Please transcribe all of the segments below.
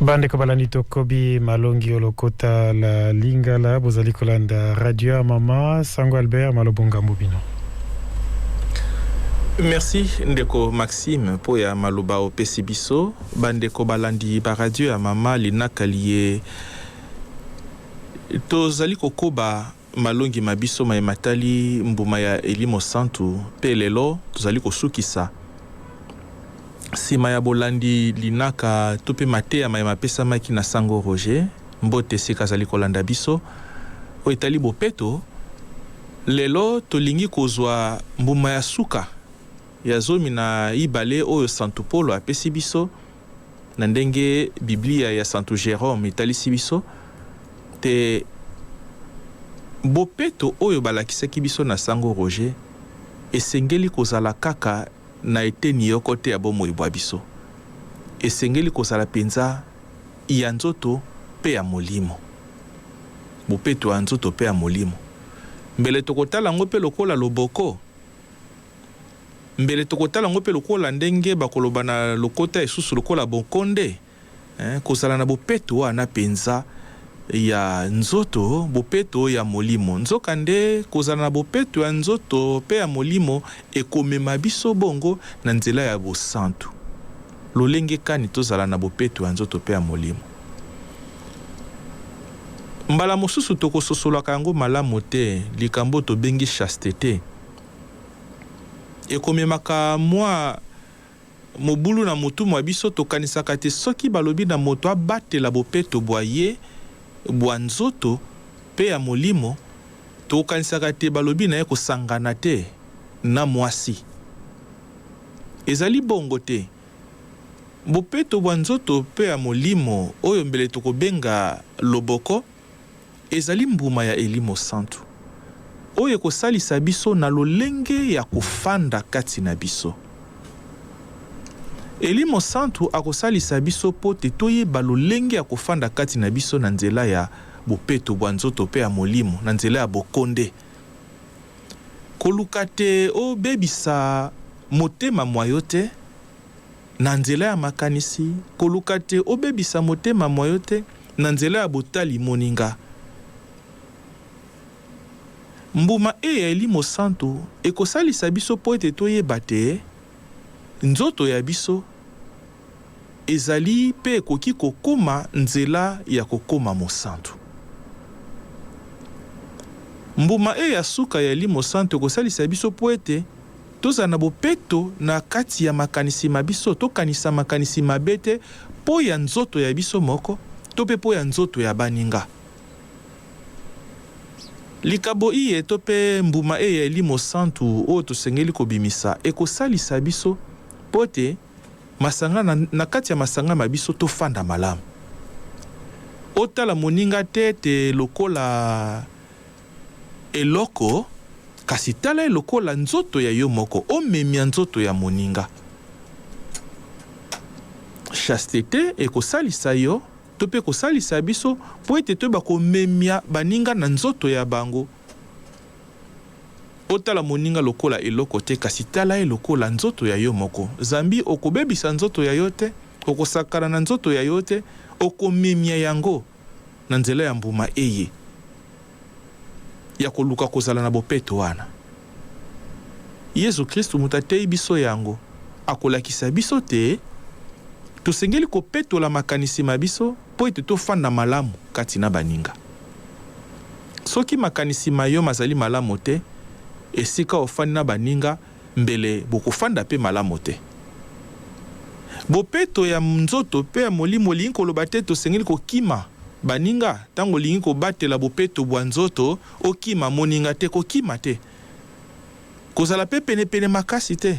Bande kobalani tokobi malongi olokota la lingala bozali kolanda radio ya mama Sango Albert malobonga mbubino. Merci ndeko Maxime po ya maloba opesi biso bande kobalandi ba radio ya mama linakalie tozali kokoba malongi mabiso matali mbuma ya Elimo Santu pe lelo tozali kosukisa sima ya bolandi linaka tope mate ya mapesa maki na Sango Roger mbote sika zali kolanda biso o etali bopeto lelo tolingi kozwa mbuma ya suka ya zomi na ibale oyo Santo Polo apesi biso na ndenge Biblia ya Santo Jérôme italisi biso te bopeto oyo balakisaki biso na Sango Roger esengeli kozala kaka na eteni yoko te ya bomoi bwa biso esengeli kozala penza ya nzoto pe ya molimo bopeto ya nzoto pe ya molimo mbele tokotala ngo pe lokola loboko mbele tokotala ngo pe lokola ndenge bakoloba na lokota esusu lokola bokonde kozala na bopeto wana penza ya nzoto bopeto ya molimo nzoka nde kozala na bopeto ya nzoto pe ya molimo ekomema biso bongo na nzela ya bosantu lolenge kani tozala na bopeto ya nzoto pe ya molimo mbala mosusu tokososolaka yango malamu te likambo tobengi chasteté ekomemaka mwa mobulu na motu mwa biso tokanisaka te soki balobi na moto abatela bopeto bwa ye bwa nzoto pe ya molimo tokanisaka te balobi na ye kosangana te na mwasi ezali bongo te bopeto bwa nzoto pe ya molimo oyo mbele tokobenga loboko ezali mbuma ya Elimo Santu oyo kosalisa biso na lolenge ya kofanda kati na biso Elimo Santu akosalisa biso po te toyeba lolenge ya kofanda kati na biso na nzela ya bopeto bwa nzoto pe ya molimo na nzela ya bokonde koluka te obebisa motema mwayo te na nzela ya makanisi koluka te obebisa motema mwayo te na nzela ya botali moninga mbuma ya Elimo Santu ekosalisa biso po ete toyeba te nzoto ya biso ezali pe ekoki kokoma nzela ya kokoma mosantu mbuma ya suka ya Elimo Santu ekosalisa biso po ete tozala na bopeto na kati ya makanisi mabiso tokanisa makanisi mabe te po ya nzoto ya biso moko to pe po ya nzoto ya baninga likabo iye to pe mbuma ya Elimo Santu oyo tosengeli kobimisa ekosalisa biso pote masanga na kati ya masanga mabiso tofanda malamu otala moninga te lokola eloko kasi tala lokola nzoto ya yo moko omemia nzoto ya moninga chasteté ekosalisa yo to pe kosalisa biso po ete toyeba komemia baninga na nzoto ya bango otala moninga lokola eloko te kasi tala lokola nzoto ya yo moko zambi okobebisa nzoto ya yo te okosakana na nzoto ya yo te okomemia yango na nzela ya mbuma eye ya koluka kozala na bopeto wana Yesu Kristu mutatei biso yango akolakisa biso te tosengeli kopetola makanisi mabiso po ete tofanda malamu kati na baninga soki makanisi mayo mazali malamu te esika ofandi na baninga mbele bokofanda pe malamu te bopeto ya nzoto pe ya molimo lingi koloba te tosengeli kokima baninga tango lingi kobatela bopeto bwa nzoto okima moninga te kokima te kozala pe pene makasi te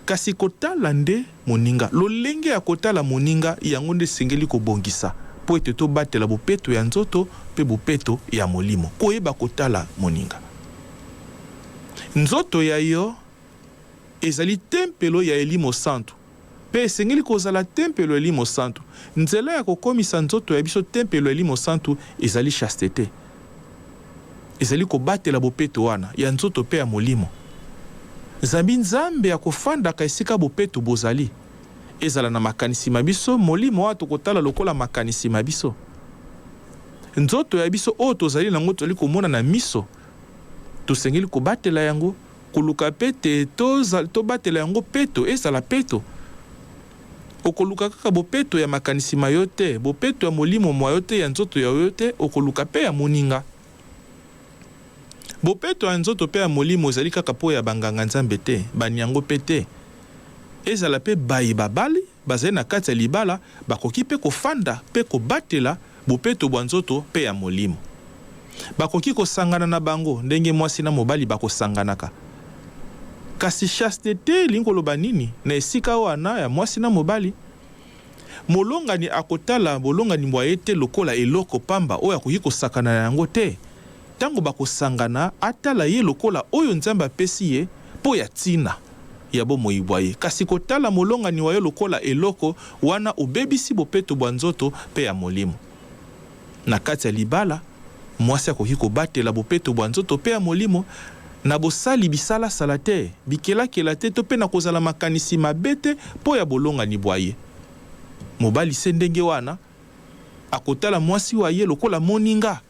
kasi kotala nde moninga lolenge ya kotala moninga yango nde sengeli kobongisa po ete tobatela bopeto ya nzoto pe bopeto ya molimo koyeba kotala moninga nzoto ya yo ezali tempelo ya Elimo Santu pe esengeli kozala tempelo ya Elimo Santu nzela ya kokomisa nzoto ya biso tempelo ya Elimo Santu ezali chasteté ezali kobatela bopeto wana ya nzoto pe ya molimo zambi nzambe ya kofanda ka esika bopeto bozali ezala na makanisi mabiso molimo wa tokotala lokola makanisi mabiso nzoto ya biso oyo tozali nango tozali komona na miso tosengeli kobatela yango koluka pete tobatela yango peto ezala peto okoluka kaka bopeto ya makanisi mayo te bopeto ya molimo mwa te ya nzoto ya yo te okoluka pe ya moninga bopeto ya nzoto pe ya molimo ezali kaka po ya banganga nzambe te banyango pe te ezala pe bayi babali bazali na kati ya libala bakoki pe kofanda pe kobatela bopeto bwa nzoto pe ya molimo bakoki kosangana na bango ndenge mwasi na mobali bakosanganaka kasi chasteté linkoloba nini na esika wana ya mwasi na mobali molongani akotala bolongani bwa ye te lokola eloko pamba oyo akoki kosakana na yango te tango bakosangana atala ye lokola oyo nzambe apesi ye po ya tina ya bomoi bwa ye kasi kotala molongani wa ye lokola eloko wana obebisi bopeto bwa nzoto pe ya molimo na kati ya libala mwasi akoki kobatela bopeto bwa nzoto pe ya molimo na bosali bisala sala te bikelakela te to pe na kozala makanisi mabe te po ya bolongani bwa ye mobali se ndenge wana akotala mwasi wa ye lokola moninga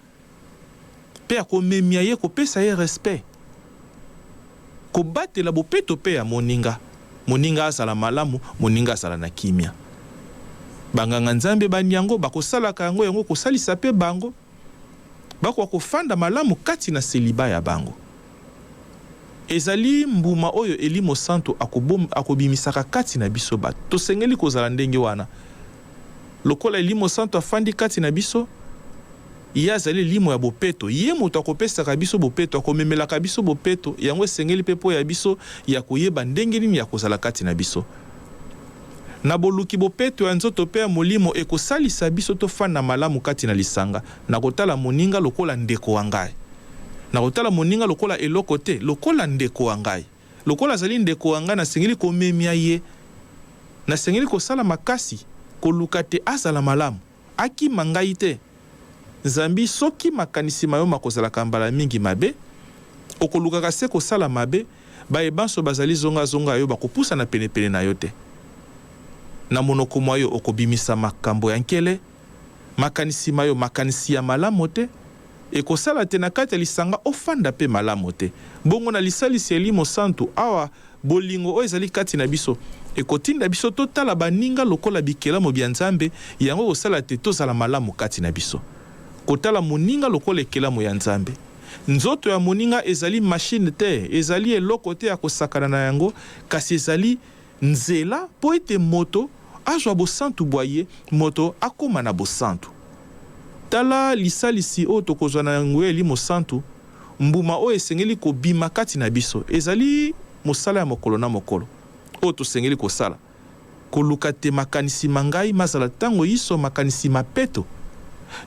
pe akomemia ye kopesa ye respect kobatela bopeto pe ya moninga moninga azala malamu moninga azala na kimia banganga nzambe banyango bakosalaka yango yango kosalisa pe bango bako kofanda malamu kati na seliba ya bango ezali mbuma oyo elimo santo akobimisaka kati na biso bato tosengeli kozala ndenge wana lokola elimo santo afandi kati na biso ye azali limo ya bopeto ye moto akopesaka biso bopeto akomemelaka biso bopeto yango esengeli pe po ya biso ya koyeba ndenge nini ya kozala kati na biso na boluki bopeto ya nzoto pe ya molimo ekosalisa biso tofanda malamu kati na lisanga na kotala moninga lokola ndeko wa ngai na kotala moninga lokola eloko te lokola ndeko wa ngai lokola azali ndeko wa ngai nasengeli komemia ye nasengeli kosala makasi koluka te azala malamu akima ngai te nzambi soki makanisi mayo makozalaka mbala mingi mabe okolukaka se kosala mabe bayebanso bazali zonga yo bakopusa na penepene na yo te na monoko mwa yo okobimisa makambo ya nkele makanisi mayo makanisi ya malamu te ekosala te na kati ya lisanga ofanda pe malamu te bongo na lisalisi elimo santu awa bolingo oyo ezali kati na biso ekotinda biso totala baninga lokola bikelamo bya nzambe yango kosala te tozala malamu kati na biso kotala moninga lokola ekelamo ya nzambe nzoto ya moninga ezali machine te ezali eloko te ya kosakana na yango kasi ezali nzela po ete moto azwa bosantu bwaye moto akoma na bosantu tala lisalisi oyo tokozwa na yango elimo santu mbuma oyo esengeli kobima kati na biso ezali mosala ya mokolo na mokolo oyo tosengeli kosala koluka te makanisi mangai mazala tango iso makanisi mapeto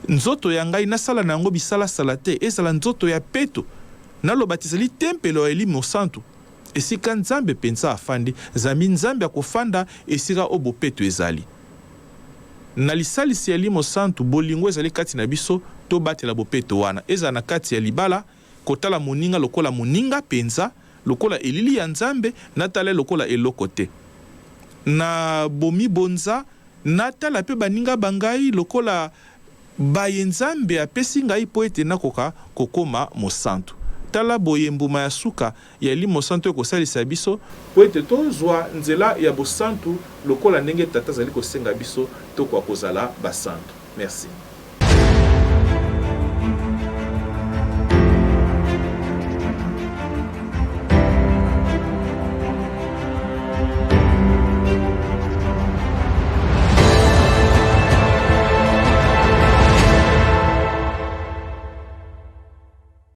nzoto ya ngai nasala na yango bisala te ezala nzoto ya peto naloba te ezali tempelo ya elimo santu esika nzambe pensa afandi zami nzambe akofanda esika obo peto ezali na lisalisi ya elimo santu bolingo ezali kati na biso to batela bopeto wana ezala na kati ya libala kotala moninga lokola moninga penza lokola elili ya nzambe natala lokola eloko te na bomi bonza natala pe baninga bangai lokola baye nzambe apesi ngai po ete nakoka kokoma mosantu tala boye mbuma ya suka ya elimo santu ekosalisa biso po ete tozwa nzela ya bosantu lokola ndenge tata azali kosenga biso tokwa kozala basantu. Merci.